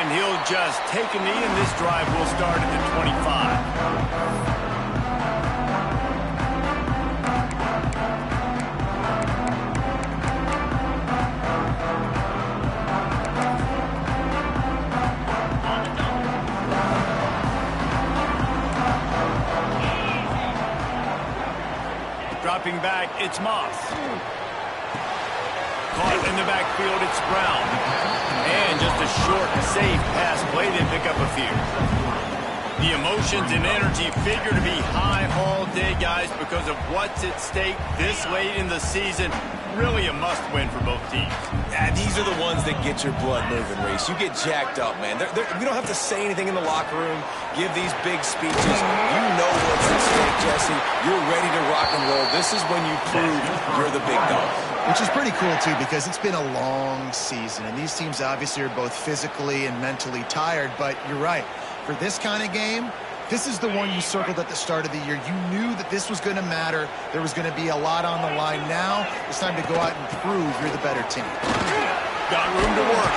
And he'll just take a knee, and this drive will start at the 25. Dropping back, it's Moss. Caught in the backfield, it's Brown. And just a short, safe pass play, they pick up a few. The emotions and energy figure to be high all day, guys, because of what's at stake this late in the season. Really a must-win for both teams. Yeah, these are the ones that get your blood moving, Reese. You get jacked up, man. We don't have to say anything in the locker room, give these big speeches. You know what's at stake, Jesse. You're ready to rock and roll. This is when you prove you're the big dog. Which is pretty cool, too, because it's been a long season, and these teams obviously are both physically and mentally tired, but you're right. For this kind of game, this is the one you circled at the start of the year. You knew that this was going to matter. There was going to be a lot on the line. Now it's time to go out and prove you're the better team. Got room to work.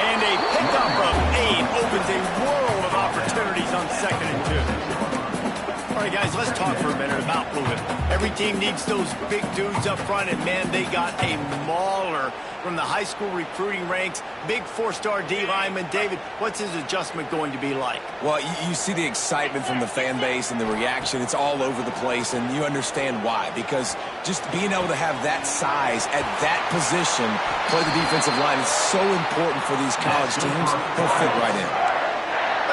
And a pickup of 8 opens a world of opportunities on 2nd and 2. All right, guys, let's talk for a minute about Louisville. Every team needs those big dudes up front, and, man, they got a mauler from the high school recruiting ranks. Big 4-star D lineman. David, what's his adjustment going to be like? Well, you see the excitement from the fan base and the reaction. It's all over the place, and you understand why. Because just being able to have that size at that position, play the defensive line, is so important for these college teams. He'll fit right in.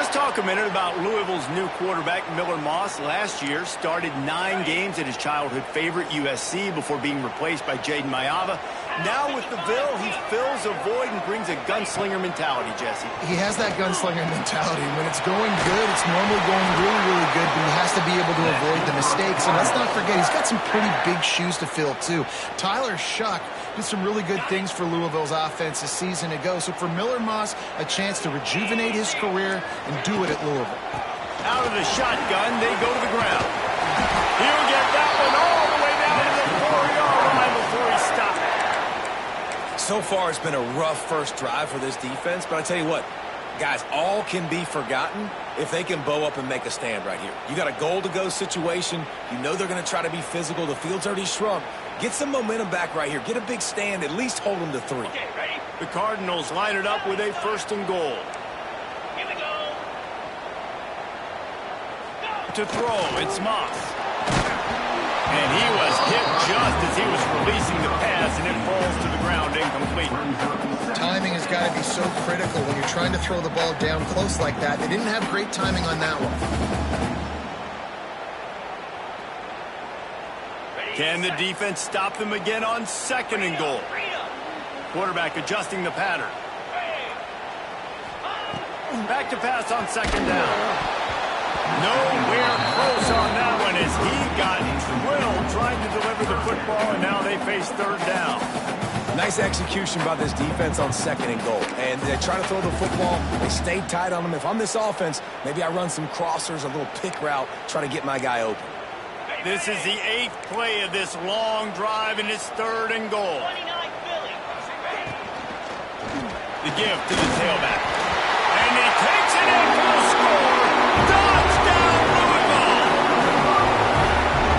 Let's talk a minute about Louisville's new quarterback, Miller Moss. Last year, started 9 games at his childhood favorite, USC, before being replaced by Jaden Mayava. Now with the Ville, he fills a void and brings a gunslinger mentality, Jesse. He has that gunslinger mentality. When it's going good, it's normally going really, really good, but he has to be able to avoid the mistakes. And let's not forget, he's got some pretty big shoes to fill, too. Tyler Shuck did some really good things for Louisville's offense a season ago. So for Miller Moss, a chance to rejuvenate his career and do it at Louisville. Out of the shotgun, they go to the ground. He'll get that one all the way down to the 4-yard line before he stops. So far, it's been a rough first drive for this defense, but I tell you what, guys, all can be forgotten if they can bow up and make a stand right here. You got a goal-to-go situation. You know they're going to try to be physical. The field's already shrunk. Get some momentum back right here. Get a big stand. At least hold them to 3. Okay, ready? The Cardinals line it up with a 1st and goal. Here we go. To throw, it's Moss. And he was hit just as he was releasing the pass, and it falls to the ground incomplete. Timing has got to be so critical when you're trying to throw the ball down close like that. They didn't have great timing on that one. Can the defense stop them again on 2nd and goal? Quarterback adjusting the pattern. Back to pass on 2nd down. Nowhere close on that one as he got drilled trying to deliver the football, and now they face 3rd down. Nice execution by this defense on 2nd and goal. And they try to throw the football. They stay tight on them. If I'm this offense, maybe I run some crossers, a little pick route, try to get my guy open. This is the 8th play of this long drive, and it's 3rd and goal. The give to the tailback. And he takes it in for the score. Touchdown, Louisville!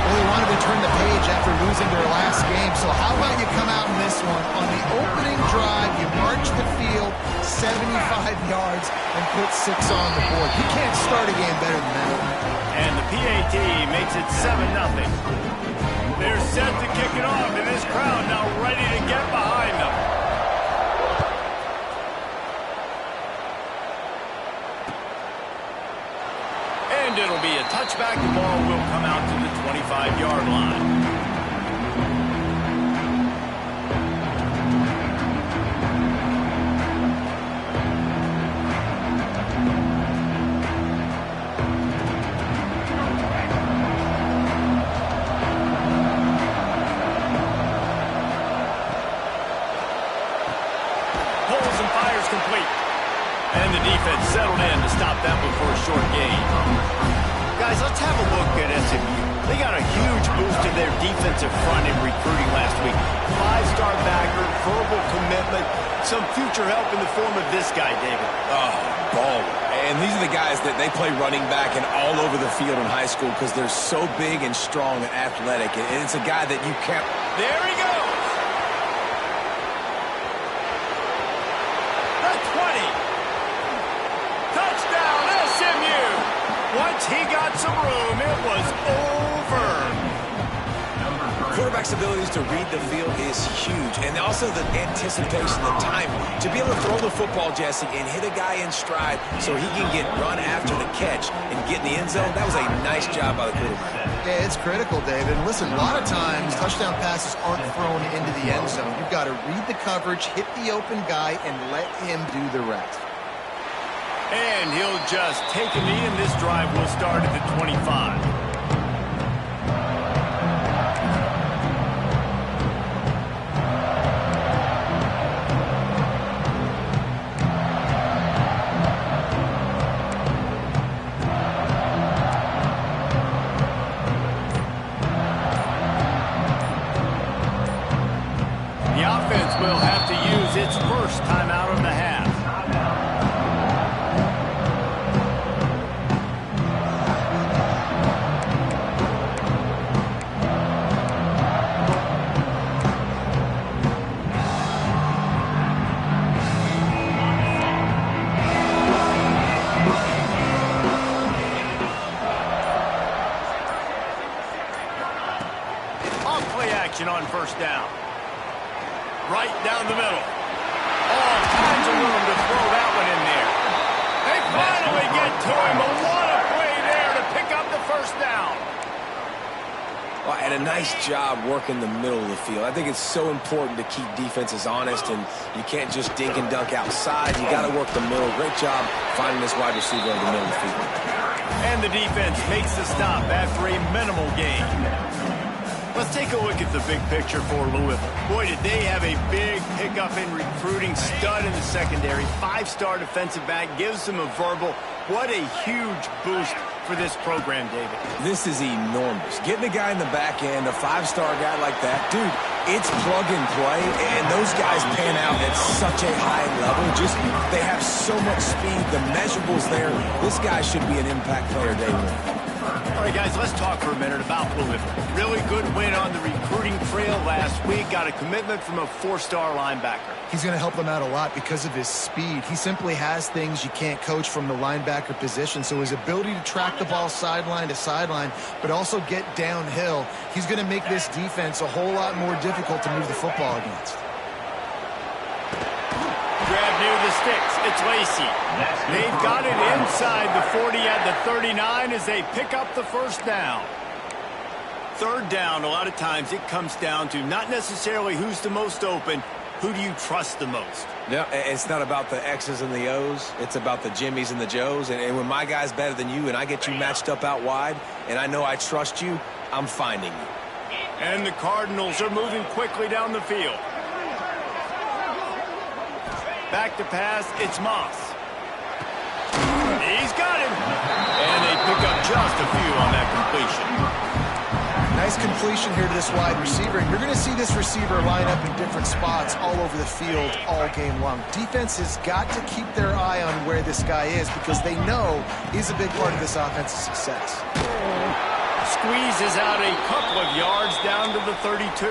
Well, they wanted to turn the page after losing their last game, so how about you come out in this one? On the opening drive, you march the field 75 yards and put 6 on the board. You can't start a game better than that. And the PAT makes it 7-0. They're set to kick it off, and this crowd now ready to get behind them. And it'll be a touchback. The ball will come out to the 25-yard line. And the defense settled in to stop that one for a short gain. Guys, let's have a look at SMU. They got a huge boost to their defensive front in recruiting last week. 5-star backer, verbal commitment, some future help in the form of this guy, David. Oh, baller. And these are the guys that they play running back and all over the field in high school because they're so big and strong and athletic. And it's a guy that you can't... There he goes. The 20. Touchdown, SMU. Once he got some room, it was over. Quarterback's abilities to read the field is huge. And also the anticipation, the time. To be able to throw the football, Jesse, and hit a guy in stride so he can get run after the catch and get in the end zone, that was a nice job by the quarterback. Yeah, it's critical, David. And listen, a lot of times touchdown passes aren't thrown into the end zone. You've got to read the coverage, hit the open guy, and let him do the rest. And he'll just take a knee, and this drive will start at the 25. The offense will have to use its first timeout of the half. On-play action on first down. Right down the middle. All kinds of room to throw that one in there. They finally get to him, but what a play there to pick up the first down. Well, and a nice job working the middle of the field. I think it's so important to keep defenses honest, and you can't just dink and dunk outside. You got to work the middle. Great job finding this wide receiver in the middle of the field. And the defense makes the stop after a minimal gain. Let's take a look at the big picture for Louisville. Boy, did they have a big pickup in recruiting. Stud in the secondary. 5-star defensive back. Gives them a verbal. What a huge boost for this program, David. This is enormous. Getting a guy in the back end, a 5-star guy like that, dude, it's plug and play, and those guys pan out at such a high level. Just, they have so much speed. The measurables there. This guy should be an impact player day one. All right, guys, let's talk for a minute about Louisville. Really good win on the recruiting trail last week. Got a commitment from a 4-star linebacker. He's going to help them out a lot because of his speed. He simply has things you can't coach from the linebacker position. So his ability to track the ball sideline to sideline, but also get downhill, he's going to make this defense a whole lot more difficult to move the football against. Grab near the sticks. It's Lacey. They've got it inside the 40 at the 39 as they pick up the first down. Third down, a lot of times it comes down to not necessarily who's the most open, who do you trust the most? Yeah, it's not about the X's and the O's. It's about the Jimmys and the Joes. And when my guy's better than you and I get you matched up out wide and I know I trust you, I'm finding you. And the Cardinals are moving quickly down the field. Back to pass, it's Moss. He's got him. And they pick up just a few on that completion. Nice completion here to this wide receiver. And you're going to see this receiver line up in different spots all over the field all game long. Defense has got to keep their eye on where this guy is because they know he's a big part of this offensive success. Squeezes out a couple of yards down to the 32.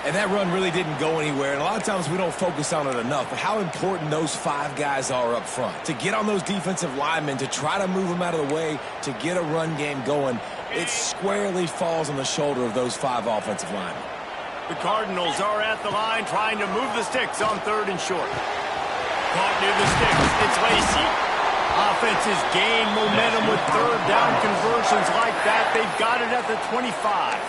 And that run really didn't go anywhere. And a lot of times we don't focus on it enough. But how important those 5 guys are up front. To get on those defensive linemen, to try to move them out of the way, to get a run game going, it squarely falls on the shoulder of those 5 offensive linemen. The Cardinals are at the line trying to move the sticks on 3rd and short. Caught near the sticks. It's Lacey. Offenses gain momentum with 3rd down conversions like that. They've got it at the 25.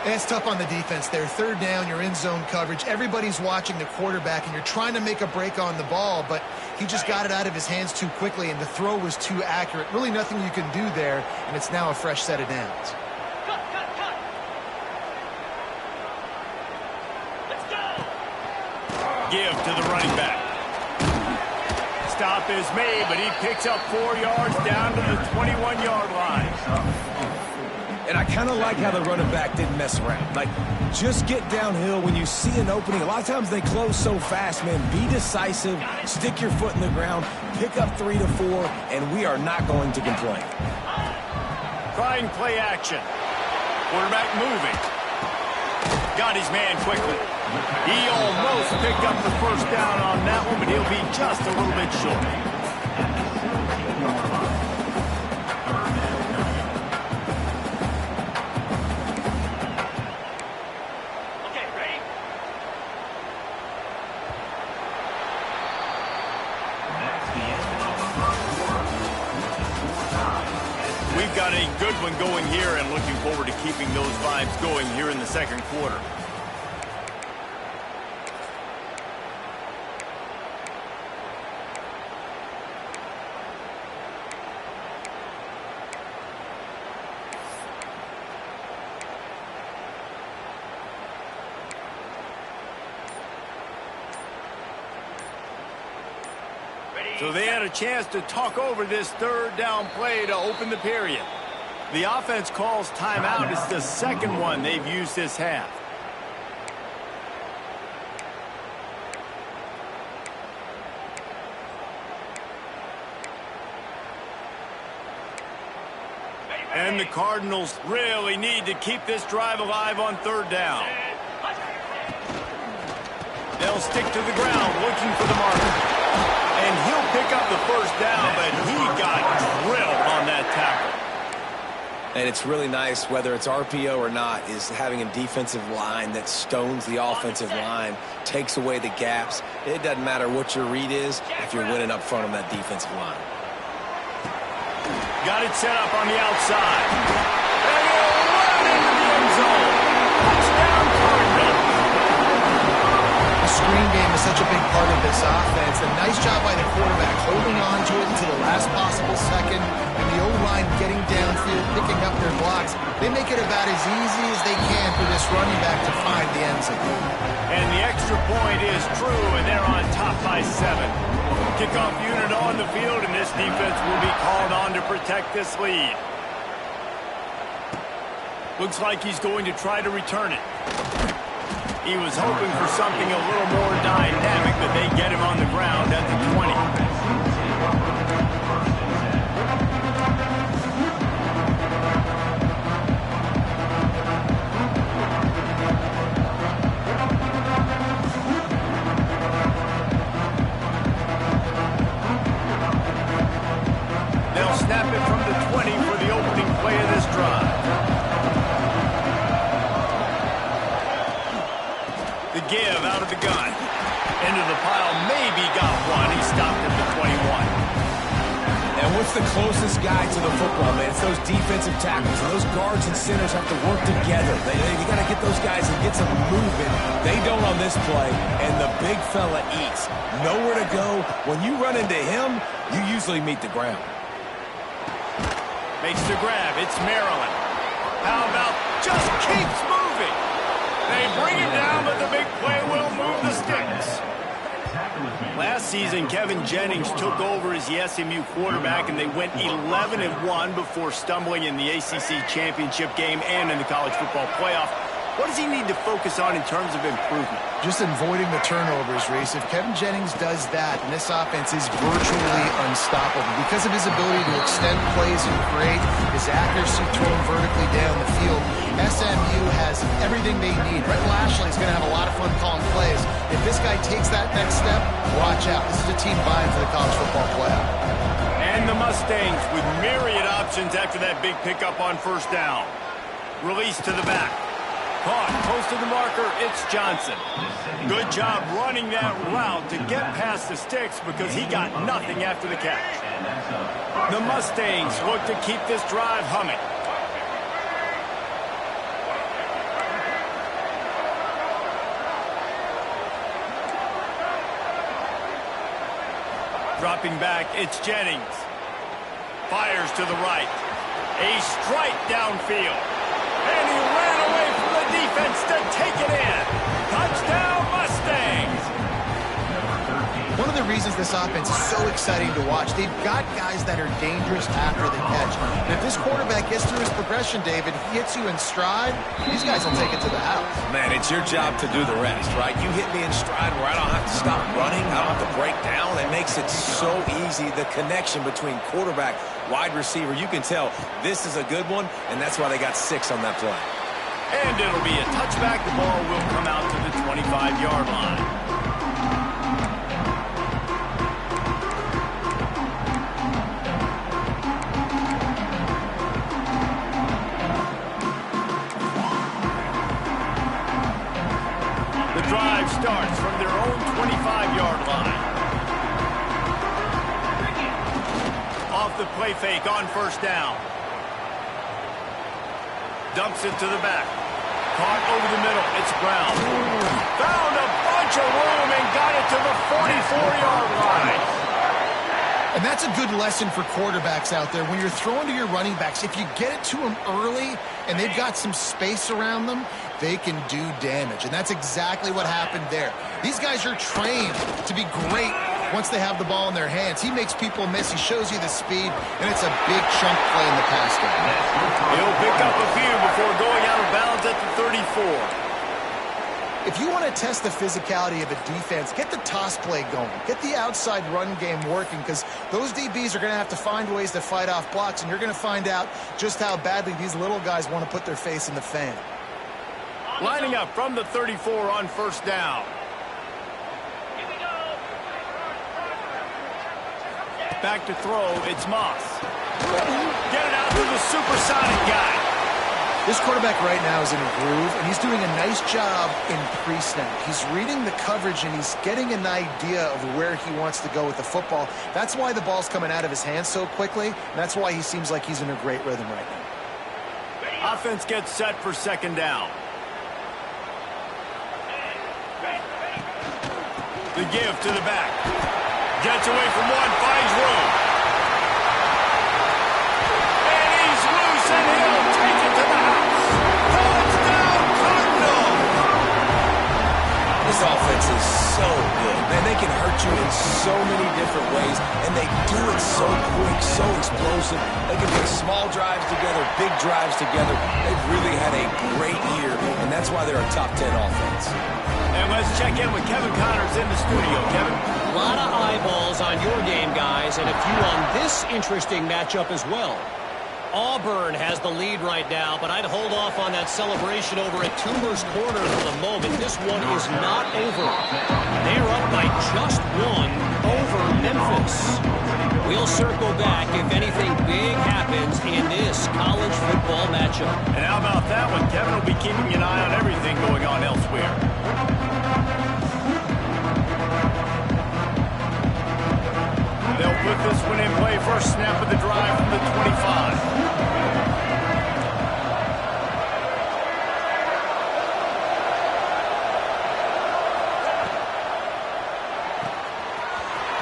And it's tough on the defense there. 3rd down, you're in zone coverage. Everybody's watching the quarterback, and you're trying to make a break on the ball, but he just got it out of his hands too quickly, and the throw was too accurate. Really nothing you can do there, and it's now a fresh set of downs. Let's go. Give to the running back. Stop is made, but he picks up 4 yards down to the 21-yard line. And I kind of like how the running back didn't mess around. Like, just get downhill when you see an opening. A lot of times they close so fast, man. Be decisive, stick your foot in the ground, pick up 3 to 4, and we are not going to complain. Trying play action. Quarterback moving. Got his man quickly. He almost picked up the first down on that one, but he'll be just a little bit short. We've got a good one going here and looking forward to keeping those vibes going here in the second quarter. So they had a chance to talk over this third down play to open the period. The offense calls timeout. It's the second one they've used this half. And the Cardinals really need to keep this drive alive on third down. They'll stick to the ground looking for the marker. And he'll pick up the first down, but he got drilled on that tackle. And it's really nice, whether it's RPO or not, is having a defensive line that stones the offensive line, takes away the gaps. It doesn't matter what your read is if you're winning up front on that defensive line. Got it set up on the outside. And he'll run into the end zone. Touchdown, Cardinals. The screen game is such a big part of this offense. A nice job by the quarterback holding on to it until the last possible second, and the O-line getting downfield, picking up their blocks. They make it about as easy as they can for this running back to find the end zone. And the extra point is true, and they're on top by 7. Kickoff unit on the field, and this defense will be called on to protect this lead. Looks like he's going to try to return it. He was hoping for something a little more dynamic, but they get him on the ground at the 20. They'll snap it from the 20 for the opening play of this drive. The give out of the gun. Into the pile, maybe got one. He stopped at the 21. And what's the closest guy to the football, man? It's those defensive tackles. And those guards and centers have to work together. You got to get those guys and get some movement. They don't on this play, and the big fella eats. Nowhere to go. When you run into him, you usually meet the ground. Makes the grab. It's Maryland. How about just keeps moving? They bring him down, but the big play will move the sticks. Last season, Kevin Jennings took over as the SMU quarterback, and they went 11-1 before stumbling in the ACC championship game and in the college football playoff. What does he need to focus on in terms of improvement? Just avoiding the turnovers, Reese. If Kevin Jennings does that, and this offense is virtually unstoppable because of his ability to extend plays and create, his accuracy thrown vertically down the field. SMU has everything they need. Brett Lashley's going to have a lot of fun calling plays. If this guy takes that next step, watch out. This is a team vying for the college football playoff. And the Mustangs with myriad options after that big pickup on first down. Release to the back. Caught, close to the marker, it's Johnson. Good job running that route to get past the sticks because he got nothing after the catch. The Mustangs look to keep this drive humming. Dropping back, it's Jennings. Fires to the right. A strike downfield. And he ran away from the defense to take it in. Touchdown, Mustangs! One of the the reasons this offense is so exciting to watch. They've got guys that are dangerous after the catch. And if this quarterback gets through his progression, David, he hits you in stride, these guys will take it to the house. Man, it's your job to do the rest, right? You hit me in stride where I don't have to stop running. I don't have to break down. It makes it so easy. The connection between quarterback, wide receiver, you can tell this is a good one, and that's why they got 6 on that play. And it'll be a touchback. The ball will come out to the 25-yard line. The drive starts from their own 25-yard line. Off the play fake on first down. Dumps it to the back. Caught over the middle. It's Brown. Found a bunch of room and got it to the 44-yard line. And that's a good lesson for quarterbacks out there. When you're throwing to your running backs, if you get it to them early and they've got some space around them, they can do damage. And that's exactly what happened there. These guys are trained to be great once they have the ball in their hands. He makes people miss. He shows you the speed, and it's a big chunk play in the pass game. He'll pick up a few before going out of bounds at the 34. If you want to test the physicality of a defense, get the toss play going. Get the outside run game working, because those DBs are going to have to find ways to fight off blocks, and you're going to find out just how badly these little guys want to put their face in the fan. Lining up from the 34 on first down. Back to throw, it's Moss. Get it out to the supersonic guy. This quarterback right now is in a groove, and he's doing a nice job in pre-snap. He's reading the coverage, and he's getting an idea of where he wants to go with the football. That's why the ball's coming out of his hands so quickly, and that's why he seems like he's in a great rhythm right now. Offense gets set for second down. The give to the back. Gets away from one, finds room. And he's loose, and he'll take it to the house. Touchdown, Cardinal! This offense is so good. Man, they can hurt you in so many different ways, and they do it so quick, so explosive. They can put small drives together, big drives together. They've really had a great year, and that's why they're a top 10 offense. And let's check in with Kevin Connors in the studio. Kevin? A lot of eyeballs on your game, guys, and a few on this interesting matchup as well. Auburn has the lead right now, but I'd hold off on that celebration over at Toomer's Corner for the moment. This one is not over. They're up by just one over Memphis. We'll circle back if anything big happens in this college football matchup. And how about that one? Kevin will be keeping an eye on everything going on elsewhere. They'll put this one in play. First snap of the drive from the 25.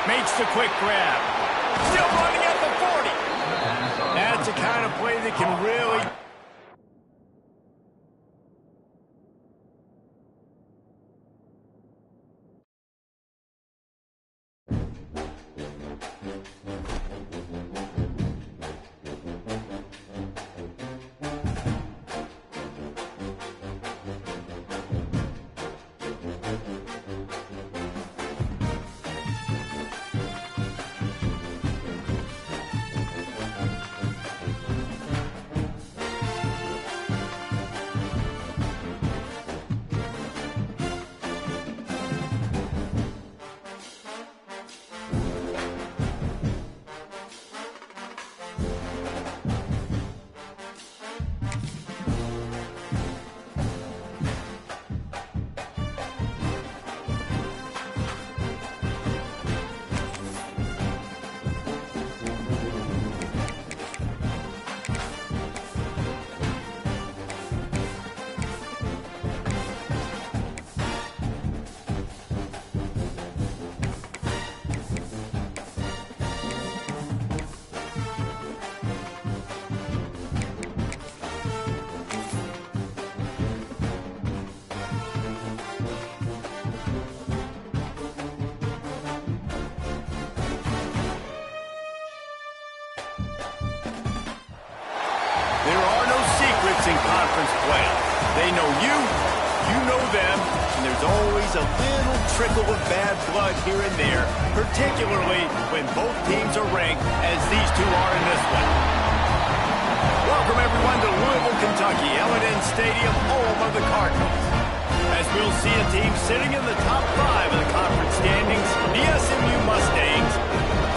Makes the quick grab. Still running at the 40. That's the kind of play that can really... There are no secrets in conference play. They know you, you know them, and there's always a little trickle of bad blood here and there, particularly when both teams are ranked as these two are in this one. Welcome, everyone, to Louisville, Kentucky, L&N Stadium, home of the Cardinals. As we'll see a team sitting in the top 5 of the conference standings, the SMU Mustangs,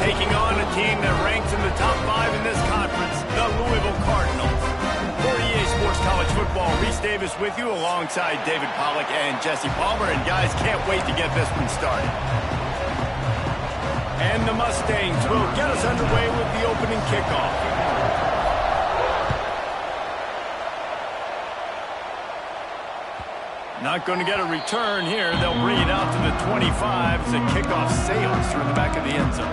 taking on a team that ranks in the top 5 in this conference, the Louisville Cardinals. For EA Sports College Football, Reese Davis with you alongside David Pollack and Jesse Palmer. And guys, can't wait to get this one started. And the Mustangs will get us underway with the opening kickoff. Not going to get a return here. They'll bring it out to the 25 as the kickoff sails through the back of the end zone.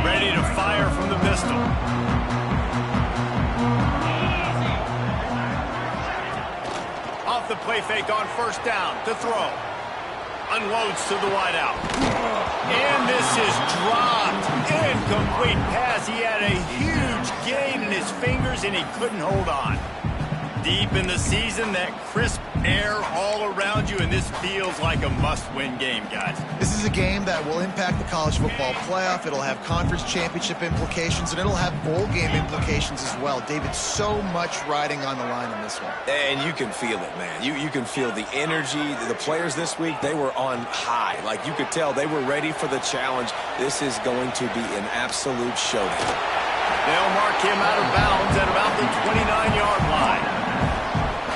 Ready to fire from the pistol. Off the play fake on first down to throw. Unloads to the wideout. And this is dropped. Incomplete pass. He had a huge gain in his fingers, and he couldn't hold on. Deep in the season, that crisp air all around you, and this feels like a must-win game, guys. This is a game that will impact the college football playoff. It'll have conference championship implications, and it'll have bowl game implications as well. David, so much riding on the line in this one. And you can feel it, man. You can feel the energy. The players this week, they were on high. Like, you could tell they were ready for the challenge. This is going to be an absolute showdown. They'll mark him out of bounds at about the 29-yard line.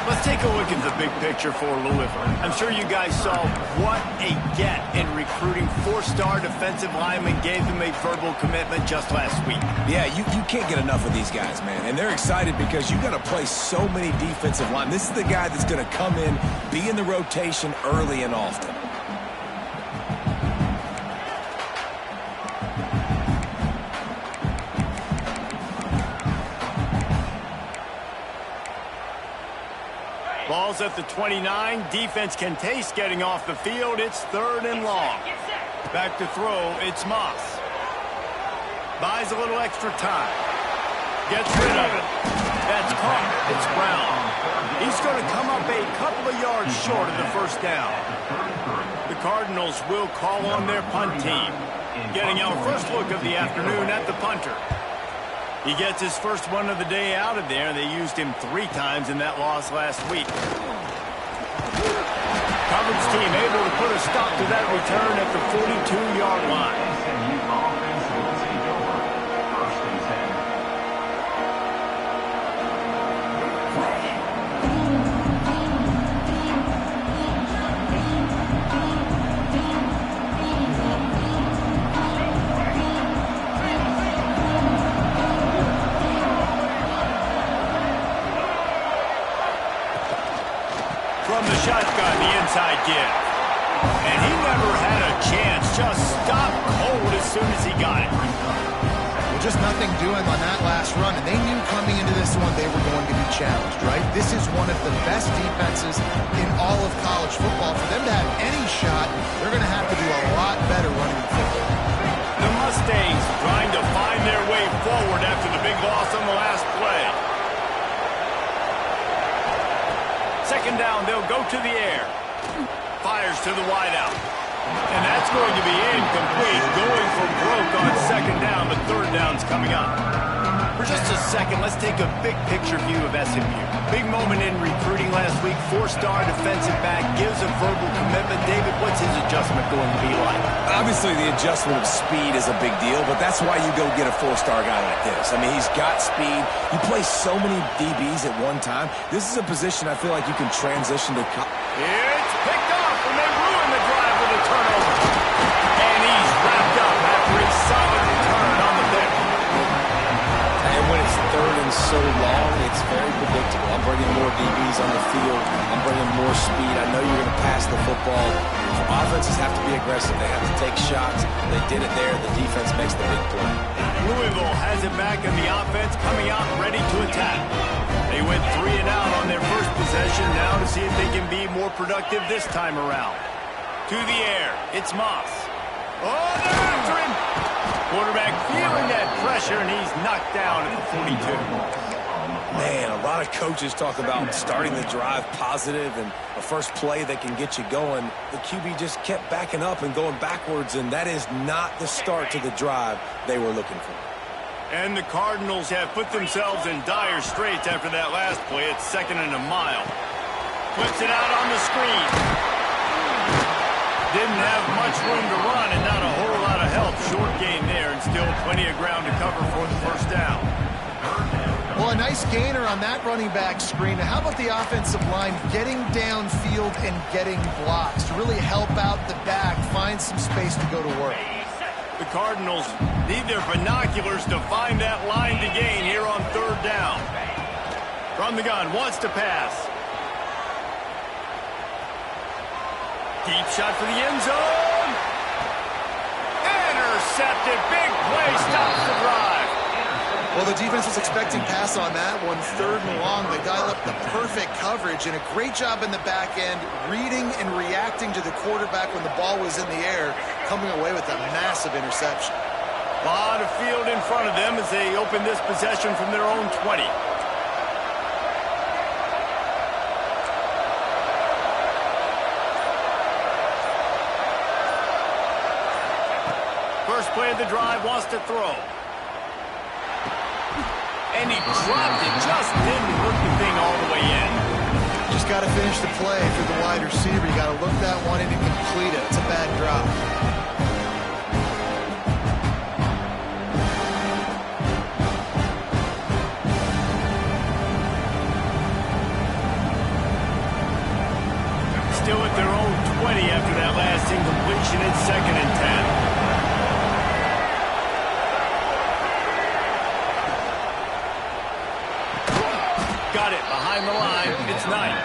Let's take a look at the big picture for Louisville. I'm sure you guys saw what a get in recruiting. 4-star defensive linemen gave them a verbal commitment just last week. Yeah, you can't get enough of these guys, man. And they're excited because you got to play so many defensive linemen. This is the guy that's going to come in, be in the rotation early and often. Ball's at the 29. Defense can taste getting off the field. It's 3rd and long. Back to throw. It's Moss. Buys a little extra time. Gets rid of it. That's caught. It's Brown. He's going to come up a couple of yards short of the first down. The Cardinals will call on their punt team. Getting our first look of the afternoon at the punter. He gets his first one of the day out of there. They used him 3 times in that loss last week. Coverage team able to put a stop to that return at the 42-yard line. From the shotgun, the inside give. And he never had a chance. Just stopped cold as soon as he got it. Well, just nothing doing on that last run, and they knew coming into this one they were going to be challenged, right? This is one of the best defenses in all of college football. For them to have any shot, they're going to have to do a lot better running the football. The Mustangs trying to find their way forward after the big loss on the last play. Second down, they'll go to the air. Fires to the wideout. And that's going to be incomplete. Going for broke on second down, but third down's coming up. For just a second, let's take a big picture view of SMU. Big moment in recruiting last week. 4-star defensive back gives a verbal commitment. David, what's his adjustment going to be like? Obviously, the adjustment of speed is a big deal, but that's why you go get a 4-star guy like this. I mean, he's got speed. He plays so many DBs at one time. This is a position I feel like you can transition to. It's picked off, and they ruin the drive with a turnover. And he's wrapped up after a solid return on the pick. And when it's 3rd and so long, it's very predictable. I'm bringing more DBs on the field. I'm bringing more speed. I know you're going to pass the football. Offenses have to be aggressive. They have to take shots. They did it there. The defense makes the big play. Louisville has it back in the offense, coming out ready to attack. They went 3 and out on their first possession. Now to see if they can be more productive this time around. To the air. It's Moss. Oh, they're after him. Quarterback feeling that pressure, and he's knocked down at the 42. Man, a lot of coaches talk about starting the drive positive and a first play that can get you going. The QB just kept backing up and going backwards, and that is not the start to the drive they were looking for. And the Cardinals have put themselves in dire straits after that last play. It's 2nd and a mile. Flips it out on the screen. Didn't have much room to run and not a whole lot of help. Short gain there and still plenty of ground to cover for the first down. Well, a nice gainer on that running back screen. Now, how about the offensive line getting downfield and getting blocks to really help out the back, find some space to go to work? The Cardinals need their binoculars to find that line to gain here on 3rd down. From the gun, wants to pass. Deep shot for the end zone. Intercepted. Big play. Stops the drive. Well, the defense was expecting pass on that one. 3rd and long. They dial up the perfect coverage and a great job in the back end, reading and reacting to the quarterback when the ball was in the air, coming away with a massive interception. A lot of field in front of them as they open this possession from their own 20. First play of the drive, wants to throw. And he dropped it, just didn't hook the thing all the way in. Just got to finish the play. If you're the wide receiver, you got to look that one in and complete it. It's a bad drop. Still at their own 20 after that last incompletion. It's 2nd and 10. Got it behind the line. It's Knight.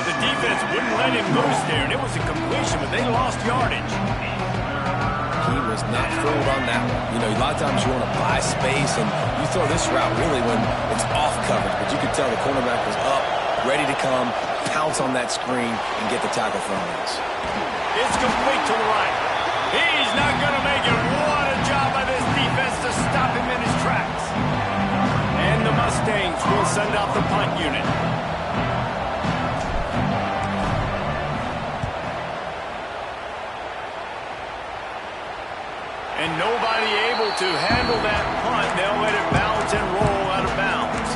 The defense wouldn't let him loose there, and it was a completion, but they lost yardage. He was not fooled on that one. You know, a lot of times you want to buy space, and you throw this route really when it's off coverage, but you could tell the cornerback was up, ready to come, pounce on that screen, and get the tackle from this. It's complete to the right. He's not going to make it. What a job by this defense to stop him in his tracks. And the Mustangs will send out the punt unit. And nobody able to handle that punt. They'll let it bounce and roll out of bounds.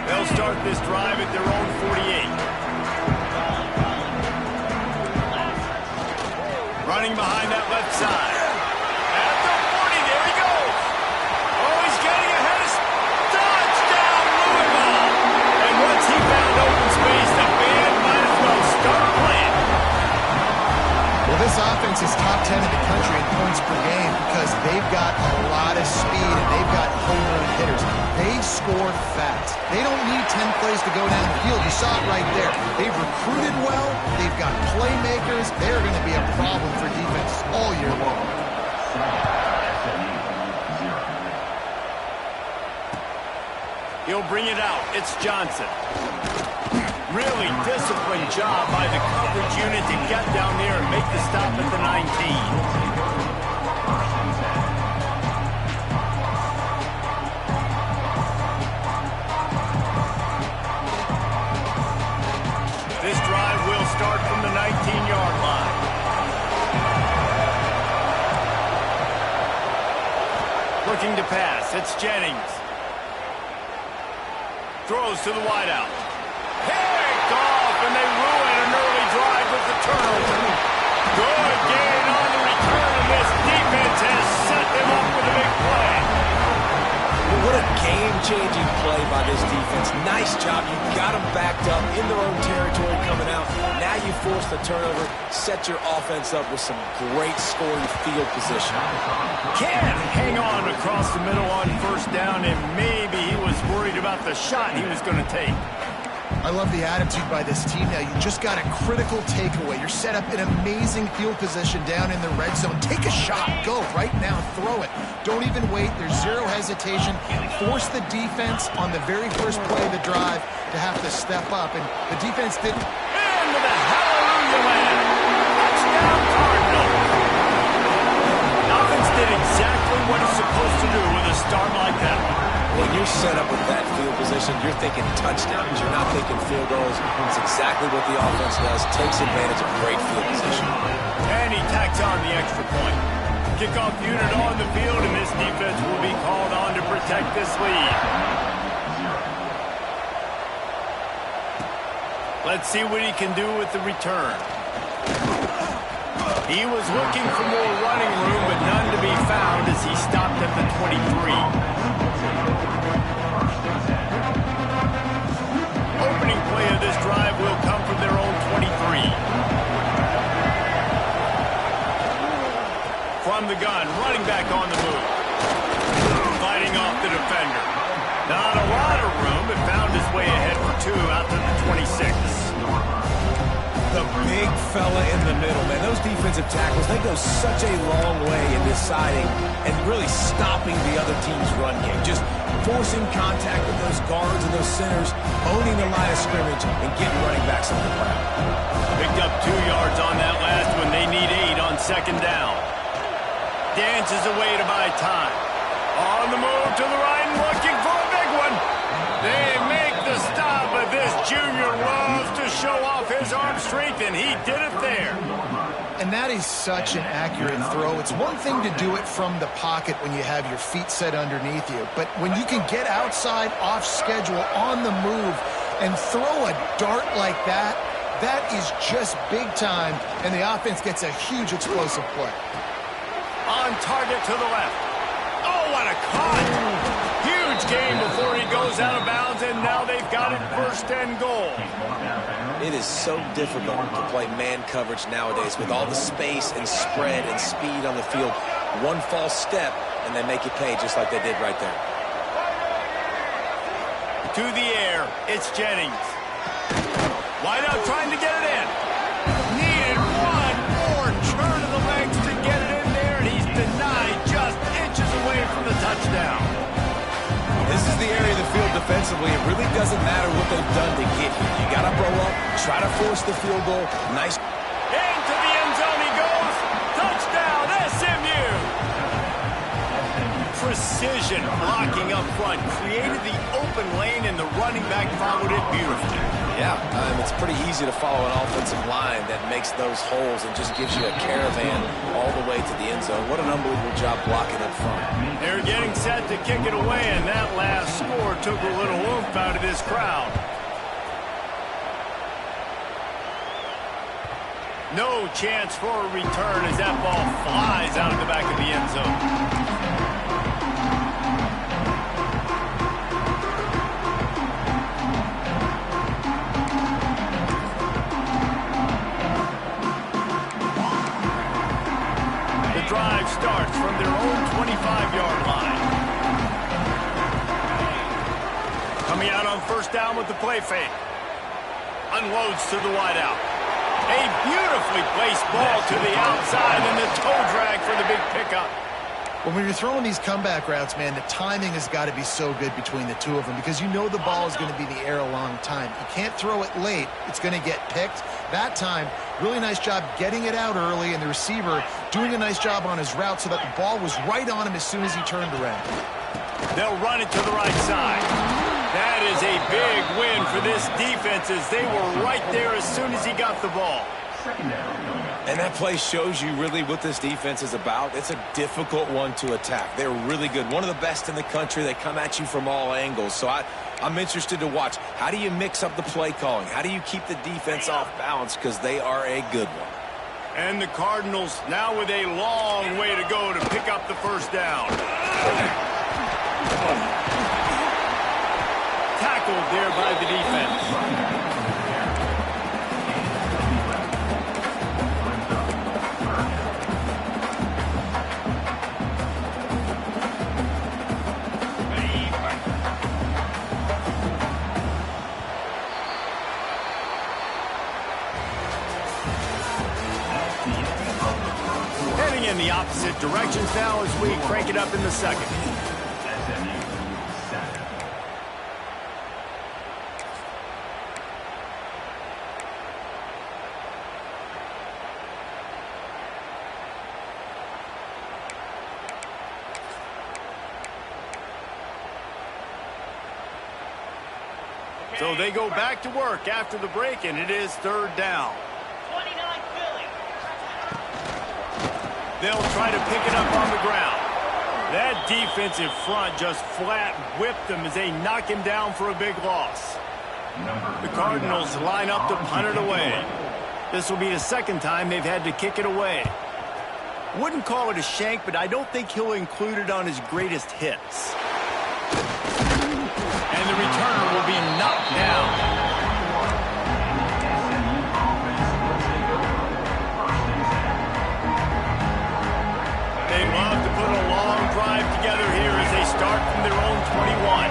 They'll start this drive at their own 48. Running behind that left side. At the 40, there he goes. Oh, he's getting ahead of touchdown, Louisville. And once he found open space, the band might as well start playing. Well, this offense is top 10 in the country in points per game because they've got a lot of speed and they've got home run hitters. They score fast. They don't need 10 plays to go down the field. You saw it right there. They've recruited well. They've got playmakers. They're going to be a problem for defense all year long. He'll bring it out. It's Johnson. Really disciplined job by the coverage unit to get down there and make the stop at the 19. This drive will start from the 19-yard line. Looking to pass. It's Jennings. Throws to the wideout. Picked off, and they ruin an early drive with the turnover. Good gain on the return, and this defense has set them up with a big play. What a game-changing play by this defense. Nice job. You got them backed up in their own territory coming out. Now you force the turnover, set your offense up with some great scoring field position. Can't hang on across the middle on first down, and maybe he was worried about the shot he was going to take. I love the attitude by this team now. You just got a critical takeaway. You're set up in amazing field position down in the red zone. Take a shot. Go right now. Throw it. Don't even wait. There's zero hesitation. Force the defense on the very first play of the drive to have to step up. And the defense didn't. Into the hallelujah land. Touchdown Cardinals. Offense did exactly what it's supposed to do with a start like that. When you're set up with that field position, you're thinking touchdowns. You're not thinking field goals. It's exactly what the offense does. Takes advantage of great field position. And he tacks on the extra point. Kickoff unit on the field, and this defense will be called on to protect this lead. Let's see what he can do with the return. He was looking for more running room, but none to be found as he stopped at the 23. Opening play of this drive will come from their own 23. From the gun, running back on the move. Fighting off the defender. Not a lot of room, but found his way ahead for 2 out to the 26. The big fella in the middle, man. Those defensive tackles, they go such a long way in deciding and really stopping the other team's run game. Just forcing contact with those guards and those centers, owning the line of scrimmage, and getting running backs on the ground. Picked up 2 yards on that last one. They need 8 on second down. Dances away to buy time. On the move to the right and looking for a big one. They make the stop, but this junior loves to show off his arm strength, and he did it there. And that is such an accurate throw. It's one thing to do it from the pocket when you have your feet set underneath you, but when you can get outside, off schedule, on the move, and throw a dart like that, that is just big time, and the offense gets a huge explosive play. On target to the left. Oh, what a caught! Huge game before he goes out of bounds, and now they've got it 1st and goal. It is so difficult to play man coverage nowadays with all the space and spread and speed on the field. One false step, and they make you pay just like they did right there. To the air, it's Jennings. Wide out trying to get it in. Needed one more turn of the legs to get it in there, and he's denied just inches away from the touchdown. This is the area of the field defensively. It really doesn't matter what they've done to get here. You got to blow up, try to force the field goal. Nice. Into the end zone he goes. Touchdown, SMU. Precision blocking up front. Created the open lane, and the running back followed it beautifully. Yeah, it's pretty easy to follow an offensive line that makes those holes and just gives you a caravan all the way to the end zone. What an unbelievable job blocking up front. They're getting set to kick it away, and that last score took a little oomph out of this crowd. No chance for a return as that ball flies out of the back of the end zone. Drive starts from their own 25-yard line. Coming out on 1st down with the play fake. Unloads to the wideout. A beautifully placed ball to the outside and the toe drag for the big pickup. When you're throwing these comeback routes, man, the timing has got to be so good between the two of them because you know the ball is going to be in the air a long time. You can't throw it late. It's going to get picked. That time, really nice job getting it out early, and the receiver doing a nice job on his route so that the ball was right on him as soon as he turned around. They'll run it to the right side. That is a big win for this defense as they were right there as soon as he got the ball. And that play shows you really what this defense is about. It's a difficult one to attack. They're really good. One of the best in the country. They come at you from all angles. So I'm interested to watch. How do you mix up the play calling? How do you keep the defense off balance? Because they are a good one. And the Cardinals now with a long way to go to pick up the 1st down. Tackled there by the defense. opposite directions now as we crank it up in the second. So they go back to work after the break, and it is third down. 29 Philly. They'll try to pick it up on the ground. That defensive front just flat whipped them as they knock him down for a big loss. The Cardinals line up to punt it away. This will be the second time they've had to kick it away. Wouldn't call it a shank, but I don't think he'll include it on his greatest hits. And the returner will be knocked down. They love to put a long drive together here as they start from their own 21.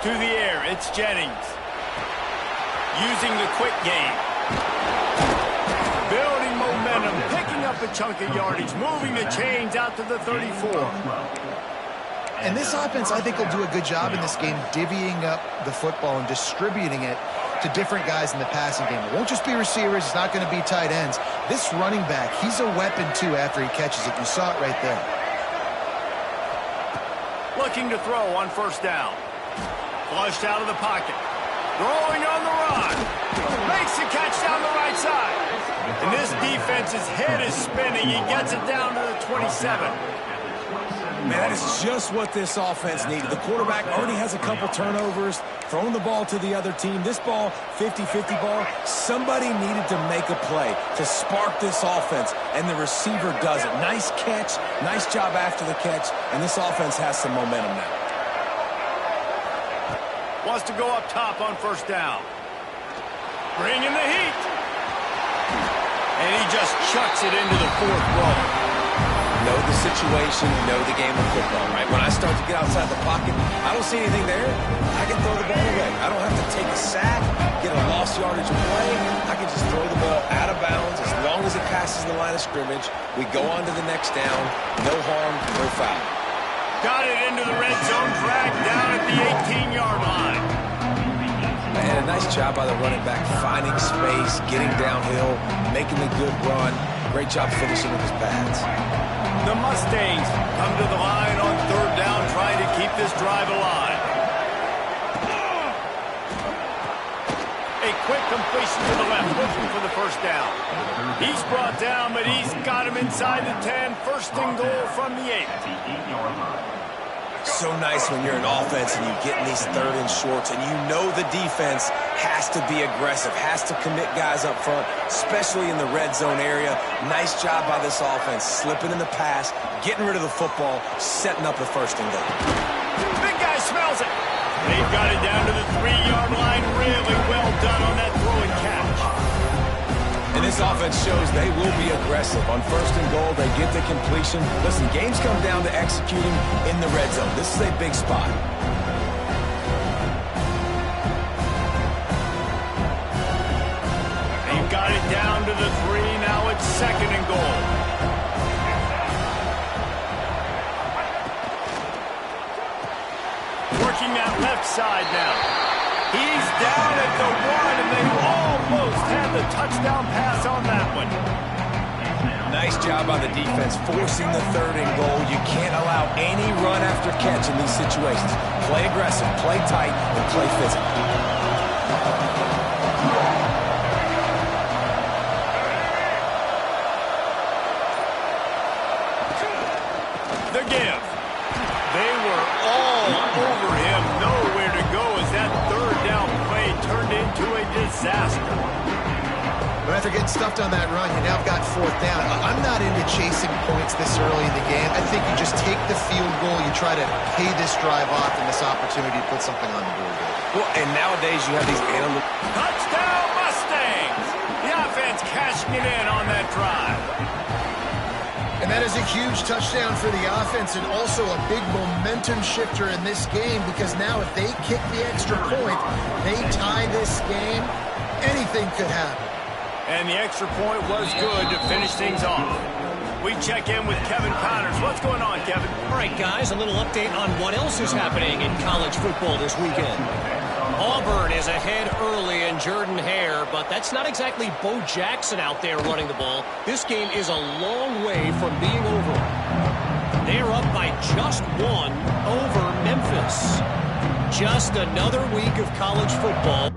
To the air, it's Jennings. Using the quick game. Building momentum, picking up a chunk of yardage, moving the chains out to the 34. And this offense, I think, will do a good job in this game divvying up the football and distributing it to different guys in the passing game. It won't just be receivers. It's not going to be tight ends. This running back, he's a weapon, too, after he catches it. You saw it right there. Looking to throw on first down. Flushed out of the pocket. Rolling on the run. Makes the catch down the right side. And this defense's head is spinning. He gets it down to the 27. Man, that is just what this offense needed. The quarterback already has a couple turnovers, throwing the ball to the other team. This ball, 50-50 ball, somebody needed to make a play to spark this offense, and the receiver does it. Nice catch, nice job after the catch, and this offense has some momentum now. Wants to go up top on first down. Bringing the heat. And he just chucks it into the fourth row. Know the situation, know the game of football, right? When I start to get outside the pocket, I don't see anything there. I can throw the ball away. I don't have to take a sack, get a lost yardage play. I can just throw the ball out of bounds as long as it passes the line of scrimmage. We go on to the next down. No harm, no foul. Got it into the red zone, dragged down at the 18-yard line. Man, a nice job by the running back, finding space, getting downhill, making a good run. Great job finishing with his pads. The Mustangs come to the line on third down, trying to keep this drive alive. A quick completion to the left, looking for the first down. He's brought down, but he's got him inside the 10. First and goal from the 8. So nice when you're an offense and you get in these third and shorts and you know the defense has to be aggressive, has to commit guys up front, especially in the red zone area. Nice job by this offense, slipping in the pass, getting rid of the football, setting up the first and goal. Big guy smells it. They've got it down to the 3-yard line. Really well done on that throw and catch. And this offense shows they will be aggressive. On first and goal, they get the completion. Listen, games come down to executing in the red zone. This is a big spot. They've got it down to the 3. Now it's second and goal. Working that left side now. He's down at the 1, and they almost had the touchdown pass on that one. Nice job by the defense, forcing the third and goal. You can't allow any run after catch in these situations. Play aggressive, play tight, and play physical. The give. They were all over him. Nowhere to go as that third down play turned into a disaster. But after getting stuffed on that run, you now got fourth down. I'm not into chasing points this early in the game. I think you just take the field goal. You try to pay this drive off and this opportunity to put something on the board. Well, and nowadays you have these analytics. Touchdown Mustangs! The offense cashing it in on that drive. And that is a huge touchdown for the offense and also a big momentum shifter in this game because now if they kick the extra point, they tie this game, anything could happen. And the extra point was good to finish things off. We check in with Kevin Connors. What's going on, Kevin? All right, guys, a little update on what else is happening in college football this weekend. Auburn is ahead early in Jordan-Hare, but that's not exactly Bo Jackson out there running the ball. This game is a long way from being over. They're up by just one over Memphis. Just another week of college football.